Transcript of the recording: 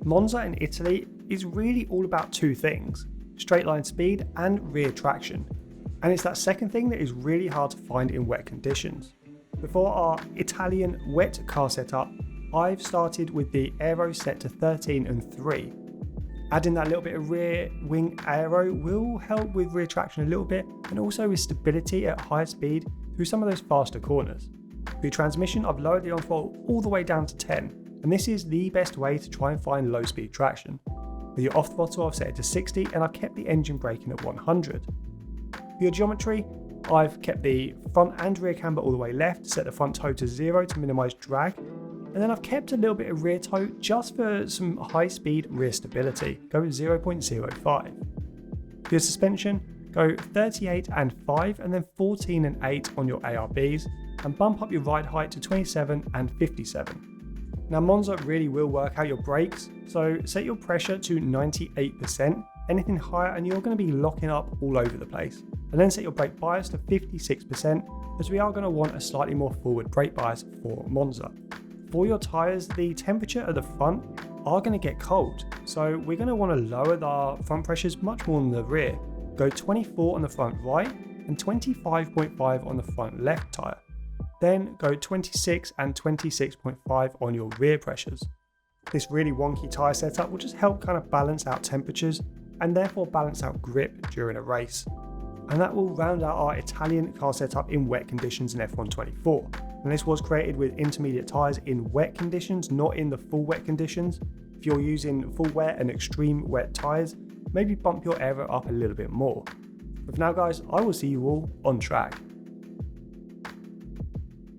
Monza in Italy is really all about two things: straight line speed and rear traction. And it's that second thing that is really hard to find in wet conditions. Before our Italian wet car setup, I've started with the aero set to 13 and 3. Adding that little bit of rear wing aero will help with rear traction a little bit, and also with stability at higher speed through some of those faster corners. For your transmission, I've lowered the on throttle all the way down to 10, and this is the best way to try and find low speed traction. For your off throttle, I've set it to 60, and I've kept the engine braking at 100. For your geometry, I've kept the front and rear camber all the way left, set the front toe to 0 to minimise drag, and then I've kept a little bit of rear toe just for some high speed rear stability, go with 0.05. For your suspension, go 38 and 5 and then 14 and 8 on your ARBs, and bump up your ride height to 27 and 57. Now Monza really will work out your brakes, so set your pressure to 98%, anything higher and you're going to be locking up all over the place. And then set your brake bias to 56%, as we are going to want a slightly more forward brake bias for Monza. For your tyres, the temperature at the front are going to get cold, so we're going to want to lower the front pressures much more than the rear. Go 24 on the front right and 25.5 on the front left tyre. Then go 26 and 26.5 on your rear pressures. This really wonky tyre setup will just help kind of balance out temperatures and therefore balance out grip during a race. And that will round out our Italian car setup in wet conditions in F1 24. And this was created with intermediate tyres in wet conditions, not in the full wet conditions. If you're using full wet and extreme wet tyres, maybe bump your aero up a little bit more. But for now guys, I will see you all on track.